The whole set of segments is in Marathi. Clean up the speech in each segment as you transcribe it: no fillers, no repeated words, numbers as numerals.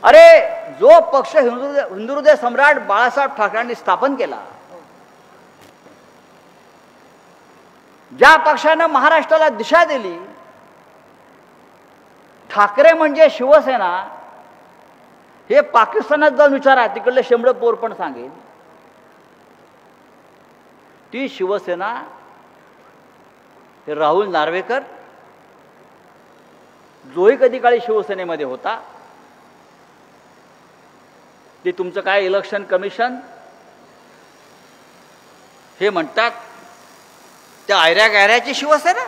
अरे जो पक्ष हिंदुहृदय सम्राट बाळासाहेब ठाकरेंनी स्थापन केला, ज्या पक्षानं महाराष्ट्राला दिशा दिली, ठाकरे म्हणजे शिवसेना, हे पाकिस्तानात जाऊन विचारा, तिकडले शेंबड पोर पण सांगेल. ती शिवसेना, हे राहुल नार्वेकर जोही कधी काळी शिवसेनेमध्ये होता, ते तुमचं काय इलेक्शन कमिशन हे म्हणतात, त्या आयऱ्या गायऱ्याची शिवसेना.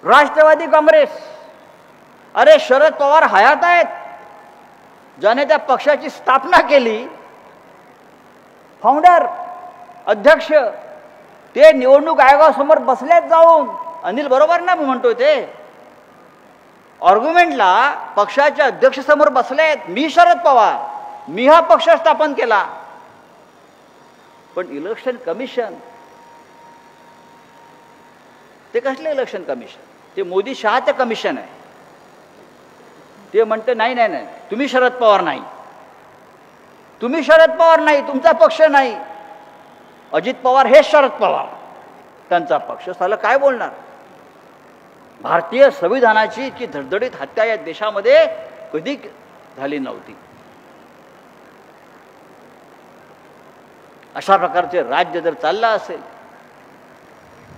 राष्ट्रवादी काँग्रेस, अरे शरद पवार हयात आहेत, ज्याने त्या पक्षाची स्थापना केली, फाउंडर अध्यक्ष, ते निवडणूक आयोगासमोर बसलेत जाऊन. अनिल बरोबर ना मी म्हणतोय ते, आर्ग्युमेंटला पक्षाच्या अध्यक्षसमोर बसलेत. मी शरद पवार, मी हा पक्ष स्थापन केला. पण इलेक्शन कमिशन, ते कसले इलेक्शन कमिशन? ते मोदी शहाचे कमिशन आहे. ते म्हणते नाही नाही नाही, तुम्ही शरद पवार नाही, तुम्ही शरद पवार नाही, तुमचा पक्ष नाही, अजित पवार हे शरद पवार, त्यांचा पक्ष. साला काय बोलणार? भारतीय संविधानाची इतकी धडधडीत हत्या या देशामध्ये कधी झाली नव्हती. अशा प्रकारचे राज्य जर चाललं असेल,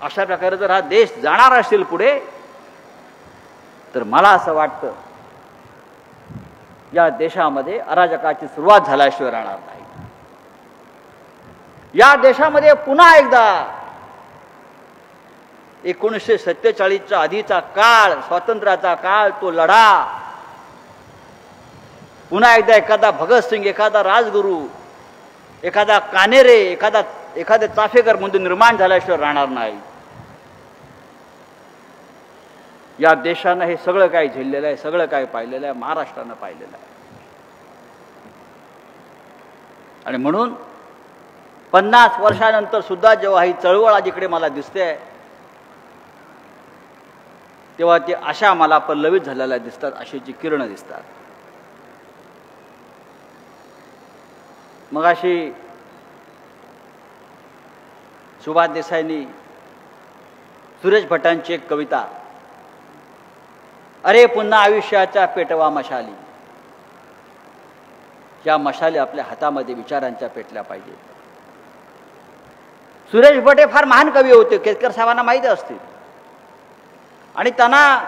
अशा प्रकारे जर हा देश जाणार असेल पुढे, तर मला असं वाटतं या देशामध्ये अराजकाची सुरुवात झाल्याशिवाय राहणार नाही. या देशामध्ये पुन्हा एकदा 1947च्या आधीचा काळ, स्वातंत्र्याचा काळ, तो लढा पुन्हा एकदा एखादा भगतसिंग, एखादा राजगुरू, एखादा कानेरे, एखादे चाफेकर म्हणून निर्माण झाल्याशिवाय राहणार नाही. या देशानं हे सगळं काही झेललेलं आहे, सगळं काही पाहिलेलं आहे, महाराष्ट्रानं पाहिलेलं आहे. आणि म्हणून 50 वर्षानंतर सुद्धा जेव्हा ही चळवळ जिकडे मला दिसते, तेव्हा ती आशा मला पल्लवित झालेल्या दिसतात, आशेची किरणं दिसतात. मगाशी सुभाष देसाईंनी सुरेश भटांची एक कविता, अरे पुन्हा आयुष्याच्या पेटवा मशाली, या मशाली आपल्या हातामध्ये विचारांच्या पेटल्या पाहिजे. सुरेश भट हे फार महान कवी होते, केतकर साहेबांना माहिती असतील, आणि त्यांना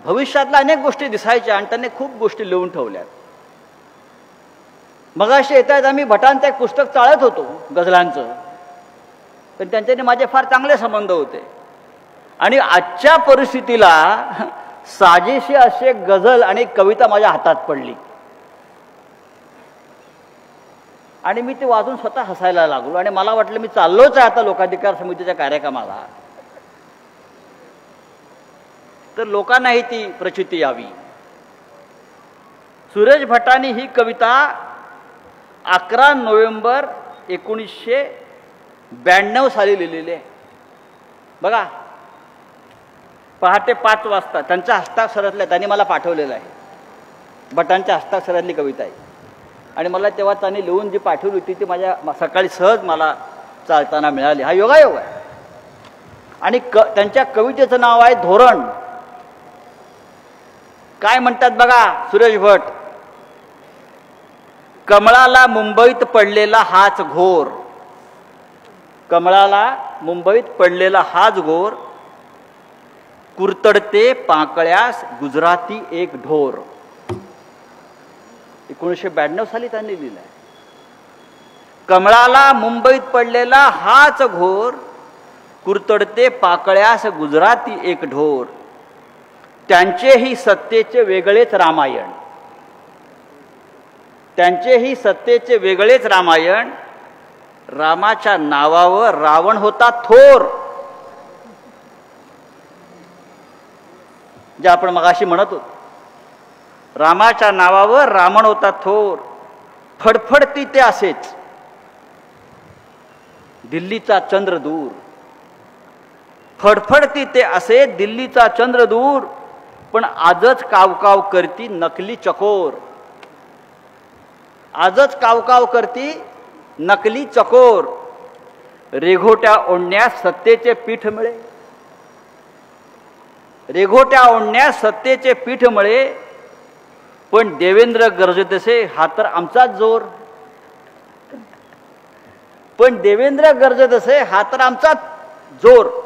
भविष्यातल्या अनेक गोष्टी दिसायच्या आणि त्यांनी खूप गोष्टी लिहून ठेवल्यात. मगाशी येतात आम्ही भटांचं एक पुस्तक चाळत होतो गझलांचं, पण त्यांच्याने माझे फार चांगले संबंध होते. आणि आजच्या परिस्थितीला साजेशी असे गझल आणि कविता माझ्या हातात पडली आणि मी ते वाचून स्वतः हसायला लागलो. आणि मला वाटलं मी चाललोच आहे आता लोकाधिकार समितीच्या कार्यक्रमाला, तर लोकांनाही ती प्रचिती यावी. सुरेश भटांनी ही कविता 11 नोव्हेंबर 1992 साली लिहिलेली आहे. बघा, पहाटे 5 वाजता त्यांच्या हस्ताक्षरातल्या, त्यांनी मला पाठवलेलं आहे, भटांच्या हस्ताक्षरातली कविता आहे. आणि मला तेव्हा त्यांनी लिहून जी पाठवली होती ती माझ्या सकाळी सहज मला चालताना मिळाली. हा योगायोग आहे. आणि त्यांच्या कवितेचं नाव आहे धोरण. काय म्हणतात बघा सुरेश भट, कमळाला मुंबईत पडलेला हाच घोर, कमळाला मुंबईत पडलेला हाच घोर, कुरतडते पाकळ्यास गुजराती एक ढोर. 1992 साली त्यांनी लिहिलंय. कमळाला मुंबईत पडलेला हाच घोर, कुरतडते पाकळ्यास गुजराती एक ढोर. त्यांचेही सत्तेचे वेगळेच रामायण, त्यांचेही सत्तेचे वेगळेच रामायण. रामाच्या नावावर रावण होता थोर. जे आपण मगाशी म्हणत होतो, रामाच्या नावावर रावण होता थोर. फडफडती ते असेच दिल्लीचा चंद्र दूर, फडफडती ते असे दिल्लीचा चंद्र दूर. पण आजच कावकाव करती नकली चकोर. आजच कावकाव करती नकली चकोर. रेघोट्या ओढण्यास सत्तेचे पीठ मिळे. रेघोट्या ओढण्यास सत्तेचे पीठ मिळे. पण देवेंद्र गरजतसे हा तर आमचाच जोर. पण देवेंद्र गरजतसे हा तर आमचाच जोर.